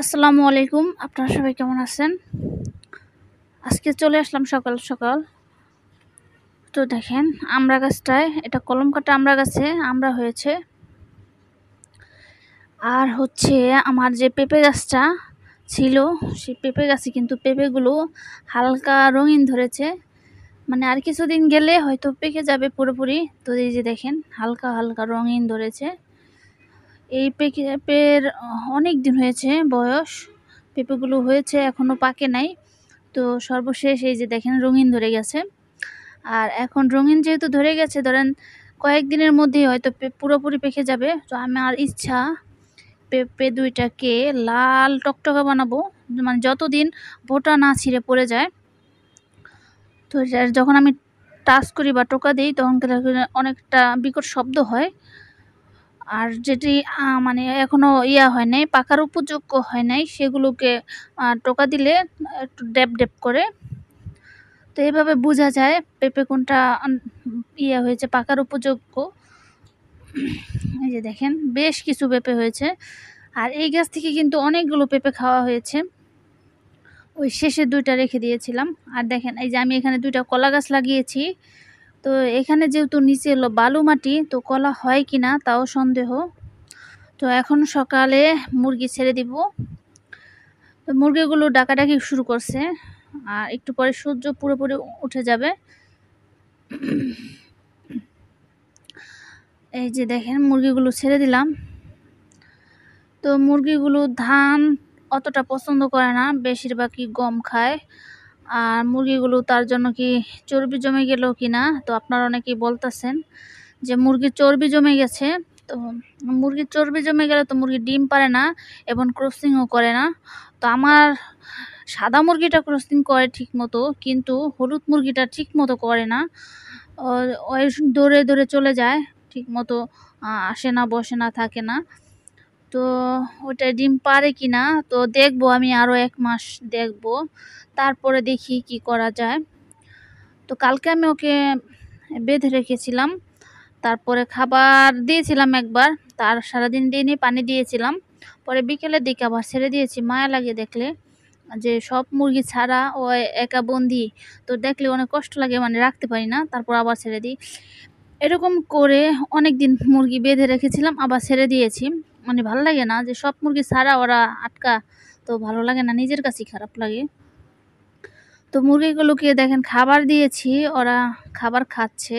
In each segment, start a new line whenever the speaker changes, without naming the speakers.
আসসালামু আলাইকুম। আপনারা সবাই কেমন আছেন? আজকে চলে আসলাম সকাল সকাল। তো দেখেন আমড়া গাছটায়, এটা কলম কাটা আমড়া গাছে আমড়া হয়েছে। আর হচ্ছে আমার যে পেঁপে গাছটা ছিল, সেই পেঁপে গাছে কিন্তু পেঁপেগুলো হালকা রঙিন ধরেছে। মানে আর কিছুদিন গেলে হয়তো পেকে যাবে পুরোপুরি। তো এই যে দেখেন হালকা হালকা রঙিন ধরেছে। এই পেঁপের অনেক দিন হয়েছে বয়স। পেঁপেগুলো হয়েছে, এখনো পাকে নাই। তো সর্বশেষ এই যে দেখেন রঙিন ধরে গেছে। আর এখন রঙিন যেহেতু ধরে গেছে, ধরেন কয়েকদিনের মধ্যেই হয়তো পুরোপুরি পেকে যাবে। তো আমার ইচ্ছা পেঁপে দুইটাকে লাল টকটকা বানাবো, মানে যতদিন বোটা না ছিঁড়ে পড়ে যায়। তো যখন আমি টাচ করি বা টোকা দিই তখন অনেকটা বিকট শব্দ হয়। আর যেটি মানে এখনো হয় নাই, পাকার উপযোগ্য হয় নাই, সেগুলোকে টোকা দিলে একটু ড্যাব ড্যাব করে। তো এভাবে বোঝা যায় পেঁপে কোনটা হয়েছে পাকার উপযোগ্য। এই যে দেখেন বেশ কিছু পেঁপে হয়েছে। আর এই গাছ থেকে কিন্তু অনেকগুলো পেঁপে খাওয়া হয়েছে। ওই শেষের দুইটা রেখে দিয়েছিলাম। আর দেখেন এই যে আমি এখানে দুইটা কলা গাছ লাগিয়েছি। তো এখানে যেহেতু নিচে হলো বালু মাটি, তো কলা হয় কিনা তাও সন্দেহ। তো এখন সকালে মুরগি ছেড়ে দিব। তো মুরগিগুলো ডাকাডাকি শুরু করছে। আর একটু পরে সূর্য পুরোপুরি উঠে যাবে। এই যে দেখেন মুরগিগুলো ছেড়ে দিলাম। তো মুরগিগুলো ধান অতটা পছন্দ করে না, বেশিরভাগই গম খায়। আর মুরগিগুলো তার জন্য কি চর্বি জমে গেল কিনা, তো আপনারা অনেকেই বলতেছেন যে মুরগির চর্বি জমে গেছে। তো মুরগির চর্বি জমে গেলে তো মুরগি ডিম পারে না এবং ক্রসিংও করে না। তো আমার সাদা মুরগিটা ক্রসিং করে ঠিক মতো, কিন্তু হলুদ মুরগিটা ঠিক মতো করে না। ওই দৌড়ে দৌড়ে চলে যায়, ঠিক মতো আসে না, বসে না, থাকে না। তো ওটা ডিম পারে কিনা তো দেখবো, আমি আরও 1 মাস দেখবো, তারপরে দেখি কি করা যায়। তো কালকে আমি ওকে বেঁধে রেখেছিলাম, তারপরে খাবার দিয়েছিলাম একবার, তার সারাদিন দিনই পানি দিয়েছিলাম। পরে বিকেলের দিকে আবার ছেড়ে দিয়েছি। মায়া লাগে দেখলে যে সব মুরগি ছাড়া ও একা বন্দি, তো দেখলে অনেক কষ্ট লাগে, মানে রাখতে পারি না, তারপর আবার ছেড়ে দিই। এরকম করে অনেক দিন মুরগি বেঁধে রেখেছিলাম, আবার ছেড়ে দিয়েছি। মানে ভালো লাগে না যে সব মুরগি ছাড়া ওরা আটকা, তো ভালো লাগে না, নিজের কাছেই খারাপ লাগে। তো মুরগিগুলোকে দেখেন খাবার দিয়েছি, ওরা খাবার খাচ্ছে।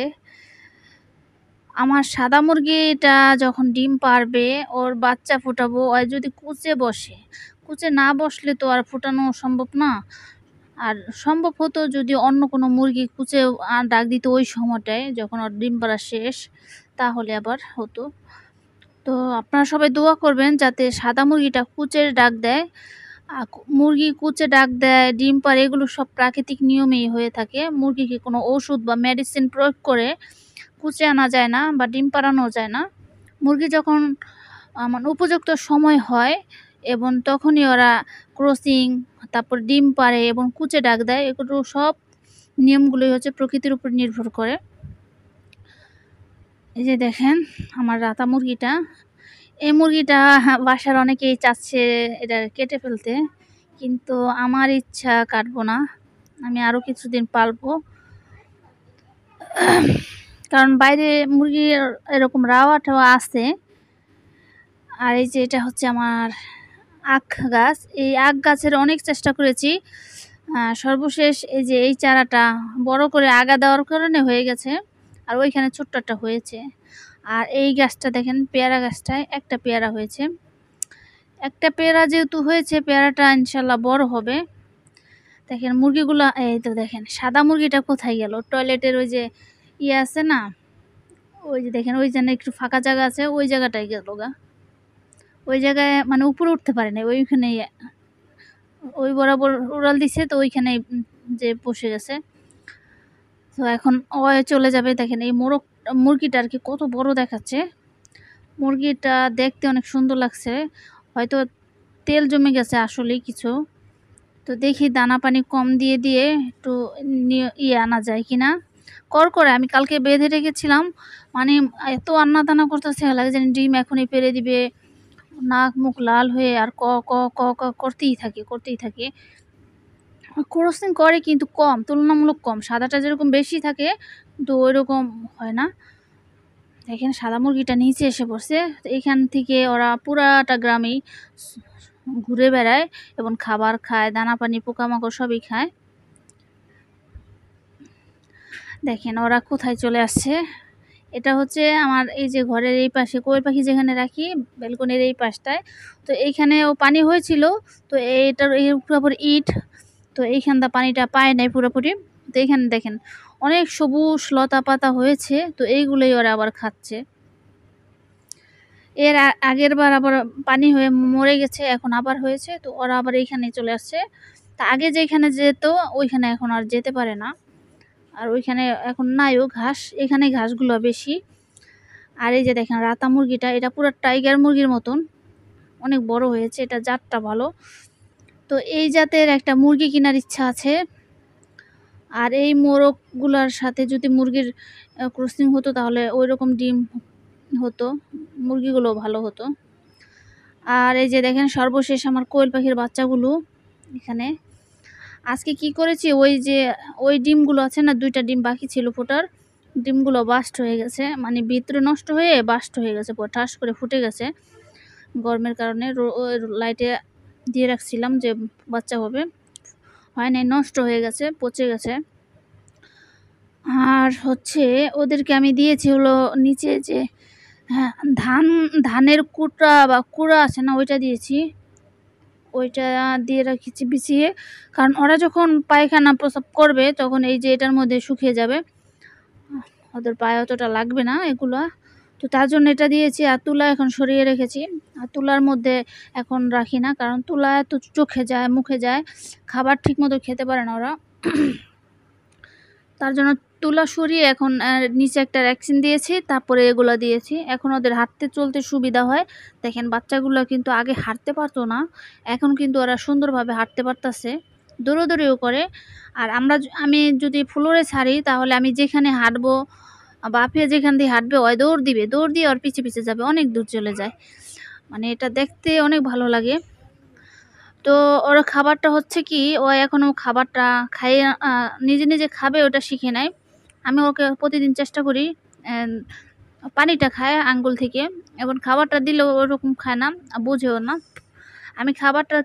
আমার সাদা মুরগিটা যখন ডিম পারবে, ওর বাচ্চা ফোটাবো, ও যদি কুচে বসে, কুচে না বসলে তো আর ফোটানো সম্ভব না। আর সম্ভব হতো যদি অন্য কোনো মুরগি কুচে ডাক দিত ওই সময়টায় যখন ওর ডিম পাড়া শেষ, তাহলে আবার হতো। তো আপনারা সবাই দোয়া করবেন যাতে সাদা মুরগিটা কুচের ডাক দেয়। মুরগি কুচে ডাক দেয়, ডিম পাড়ে, এগুলো সব প্রাকৃতিক নিয়মেই হয়ে থাকে। মুরগিকে কোনো ওষুধ বা মেডিসিন প্রয়োগ করে কুচে আনা যায় না বা ডিম পাড়ানো যায় না। মুরগি যখন মানে উপযুক্ত সময় হয় এবং তখনই ওরা ক্রসিং, তারপর ডিম পাড়ে এবং কুচে ডাক দেয়। এগুলো সব নিয়মগুলোই হচ্ছে প্রকৃতির উপর নির্ভর করে। এই যে দেখেন আমার রাতা মুরগিটা, এই মুরগিটা বাসার অনেকেই চাচ্ছে এটা কেটে ফেলতে, কিন্তু আমার ইচ্ছা কাটবো না, আমি আরও কিছুদিন পালবো। কারণ বাইরে মুরগির এরকম রাওয়া টাওয়া আছে। আর এই যে এটা হচ্ছে আমার আখ গাছ। এই আখ গাছের অনেক চেষ্টা করেছি, সর্বশেষ এই যে এই চারাটা বড় করে আগা দেওয়ার কারণে হয়ে গেছে। আর ওইখানে ছোট্ট একটা হয়েছে। আর এই গাছটা দেখেন, পেয়ারা গাছটায় একটা পেয়ারা হয়েছে। একটা পেয়ারা যেহেতু হয়েছে, পেয়ারাটা ইনশাল্লাহ বড় হবে। দেখেন মুরগিগুলো, এই তো দেখেন সাদা মুরগিটা কোথায় গেল, টয়লেটের ওই যে আছে না, ওই যে দেখেন ওই জন্য একটু ফাঁকা জায়গা আছে, ওই জায়গাটায় গেল গা। ওই জায়গায় মানে উপরে উঠতে পারে না, ওইখানে ওই বরাবর উড়াল দিছে, তো ওইখানে যে বসে গেছে। তো এখন চলে যাবে। দেখেন এই মুরগিটা আর কি কত বড় দেখাচ্ছে। মুরগিটা দেখতে অনেক সুন্দর লাগছে, হয়তো তেল জমে গেছে আসলেই কিছু। তো দেখি দানা পানি কম দিয়ে দিয়ে একটু আনা যায় কিনা। করে আমি কালকে বেঁধে রেখেছিলাম, মানে এত আন্না দানা করতেছে, লাগে যেন ডিম এখনই পেরে দিবে, নাক মুখ লাল হয়ে আর ক ক ক ক করতেই থাকে। ক্রসিং করে কিন্তু কম, তুলনামূলক কম। সাদাটা যেরকম বেশি থাকে কিন্তু ওইরকম হয় না। দেখেন সাদা মুরগিটা নিচে এসে পড়ছে। এইখান থেকে ওরা পুরাটা গ্রামেই ঘুরে বেড়ায় এবং খাবার খায়, দানা পানি পোকামাকড় সবই খায়। দেখেন ওরা কোথায় চলে আসছে। এটা হচ্ছে আমার এই যে ঘরের এই পাশে কোয়েল পাখি যেখানে রাখি, ব্যালকনির এই পাশটায়। তো এইখানেও পানি হয়েছিল, তো এইটার এই পুরোপুরি ইট, তো এইখানটা পানিটা পায় নাই পুরোপুরি। তো এইখানে দেখেন অনেক সবুজ লতা পাতা হয়েছে, তো এইগুলোই ওরা আবার খাচ্ছে। এর আগের বার আবার পানি হয়ে মরে গেছে, এখন আবার হয়েছে, তো ওরা আবার এইখানে চলে আসছে। তা আগে যেখানে যেত ওইখানে এখন আর যেতে পারে না, আর ওইখানে এখন নাইও ঘাস, এখানে ঘাসগুলো বেশি। আর এই যে দেখেন রাতা মুরগিটা, এটা পুরো টাইগার মুরগির মতন অনেক বড় হয়েছে, এটা জাতটা ভালো। তো এই জাতের একটা মুরগি কেনার ইচ্ছা আছে। আর এই মোরগগুলার সাথে যদি মুরগির ক্রসিং হতো তাহলে ওই রকম ডিম হতো, মুরগিগুলো ভালো হতো। আর এই যে দেখেন সর্বশেষ আমার কোয়েল পাখির বাচ্চাগুলো এখানে। আজকে কি করেছি, ওই যে ওই ডিমগুলো আছে না, 2টা ডিম বাকি ছিল ফোটার, ডিমগুলো বাস্ট হয়ে গেছে, মানে ভিতরে নষ্ট হয়ে বাস্ট হয়ে গেছে, ঠাস করে ফুটে গেছে গরমের কারণে। লাইটে দিয়ে রাখছিলাম যে বাচ্চা হবে, হয় নাই, নষ্ট হয়ে গেছে, পচে গেছে। আর হচ্ছে ওদেরকে আমি দিয়েছি হলো নিচে যে হ্যাঁ ধানের কুটা বা কুড়া আছে না, ওইটা দিয়েছি, ওইটা দিয়ে রাখছি বিছিয়ে। কারণ ওরা যখন পায়খানা প্রস্রাব করবে তখন এই যে এটার মধ্যে শুকিয়ে যাবে, ওদের পায়ে অতটা লাগবে না এগুলা, তো তার জন্য এটা দিয়েছি। আর তুলা এখন সরিয়ে রেখেছি, আর তুলার মধ্যে এখন রাখি না, কারণ তুলা তো চোখে যায় মুখে যায়, খাবার ঠিক মতো খেতে পারে না ওরা। তার জন্য তুলা সরিয়ে এখন নিচে একটা ভ্যাকসিন দিয়েছি, তারপরে এগুলো দিয়েছি। এখন ওদের হাঁটতে চলতে সুবিধা হয়। দেখেন বাচ্চাগুলো কিন্তু আগে হাঁটতে পারতো না, এখন কিন্তু ওরা সুন্দরভাবে হাঁটতে পারতেছে, দৌড়োদৌড়িও করে। আর আমি যদি ফ্লোরে ছাড়ি তাহলে আমি যেখানে হাঁটবো, বাপিয়া যেখান দিয়ে হাঁটবে ওই দৌড় দিবে, দৌড় দিয়ে ওর পিছে পিছে যাবে, অনেক দূর চলে যায়। মানে এটা দেখতে অনেক ভালো লাগে। তো ওর খাবারটা হচ্ছে কি, ও এখনও খাবারটা খাইয়ে নিজে নিজে খাবে, ওটা শিখে নেয়। আমি ওকে প্রতিদিন চেষ্টা করি পানিটা খায় আঙ্গুল থেকে, এখন খাবারটা দিলেও ওরকম খায় না, বোঝেও না। আমি খাবারটা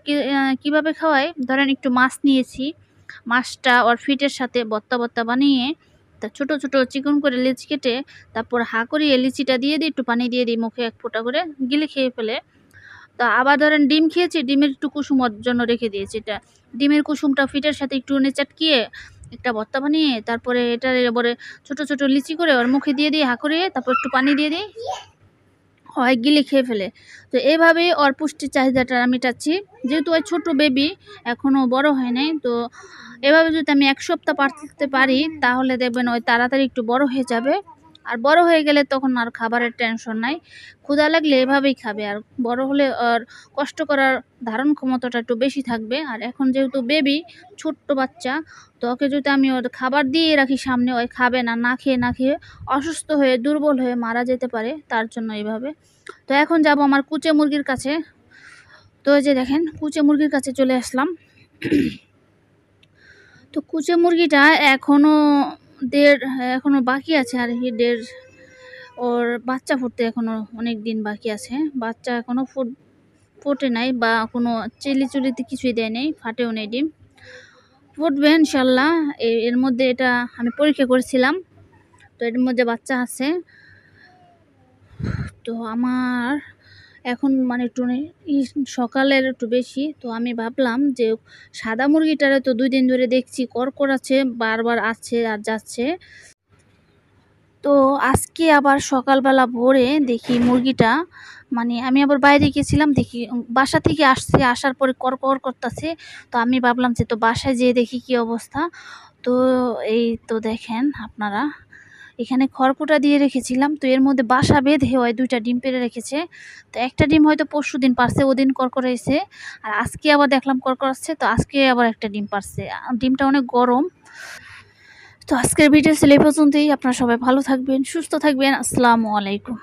কীভাবে খাওয়াই, ধরেন একটু মাছ নিয়েছি, মাছটা ওর ফিটের সাথে বত্তা বত্তা বানিয়ে তা ছোট ছোট চিকন করে লিচি কেটে তারপর হা করিয়ে লিচিটা দিয়ে দিই, একটু পানি দিয়ে দিই, মুখে 1 ফোঁটা করে গিলে খেয়ে ফেলে। তা আবার ধরেন ডিম খেয়েছি, ডিমের একটু কুসুম ওর জন্য রেখে দিয়েছি, এটা ডিমের কুসুমটা ফিটের সাথে একটু চেটকিয়ে একটা ভর্তা বানিয়ে তারপরে এটার এবারে ছোট ছোট লিচি করে ওর মুখে দিয়ে দিই, হা করিয়ে তারপর একটু পানি দিয়ে দিই, হয় গিলে খেয়ে ফেলে। তো এইভাবেই ওর পুষ্টির চাহিদাটা আমি মেটাচ্ছি, যেহেতু ওই ছোট বেবি এখনও বড় হয় নাই। তো এভাবে যদি আমি 1 সপ্তাহ পারতে পারি তাহলে দেখবেন ওই তাড়াতাড়ি একটু বড় হয়ে যাবে। আর বড় হয়ে গেলে তখন আর খাবারের টেনশন নাই, ক্ষুধা লাগলে এভাবেই খাবে। আর বড় হলে ওর কষ্ট করার ধারণ ক্ষমতাটা একটু বেশি থাকবে। আর এখন যেহেতু বেবি, ছোট্ট বাচ্চা, তো ওকে যদি আমি ওর খাবার দিয়ে রাখি সামনে, ওই খাবে না, না খেয়ে না খেয়ে অসুস্থ হয়ে দুর্বল হয়ে মারা যেতে পারে, তার জন্য এইভাবে। তো এখন যাব আমার কুচে মুরগির কাছে। তো এই যে দেখেন কুচে মুরগির কাছে চলে আসলাম। তো কুচে মুরগিটা এখনো বাকি আছে, আর কি ওর বাচ্চা ফুটতে এখনো অনেক দিন বাকি আছে। বাচ্চা এখনো ফোটে নাই, বা কোনো চিলিতে কিছুই দেয় নাই, ফাটেও নেই ডিম, ফুটবে ইনশাল্লাহ। এর মধ্যে এটা আমি পরীক্ষা করেছিলাম, তো এর মধ্যে বাচ্চা আছে। তো আমার এখন মানে একটু সকালের একটু বেশি, তো আমি ভাবলাম যে সাদা মুরগিটারে তো 2 দিন ধরে দেখছি কড়কড়াচ্ছে, বারবার আসছে আর যাচ্ছে। তো আজকে আবার সকালবেলা ভোরে দেখি মুরগিটা, মানে আমি আবার বাইরে গেছিলাম, দেখি বাসা থেকে আসার পরে কড়কড় করতেছে। তো আমি ভাবলাম যে তো বাসায় যেয়ে দেখি কি অবস্থা। তো এই তো দেখেন আপনারা, এখানে খড়কুটা দিয়ে রেখেছিলাম, তো এর মধ্যে বাসা বেঁধে হয় 2টা ডিম পেড়ে রেখেছে। তো একটা ডিম হয়তো পরশুদিন পারছে, ওদিন কড়কড়াইছে, আর আজকে আবার দেখলাম কড়কড়াচ্ছে, তো আজকে আবার একটা ডিম পারছে। ডিমটা অনেক গরম। তো আজকের ভিডিও ছিল এই পর্যন্তই। আপনারা সবাই ভালো থাকবেন, সুস্থ থাকবেন। আসসালামু আলাইকুম।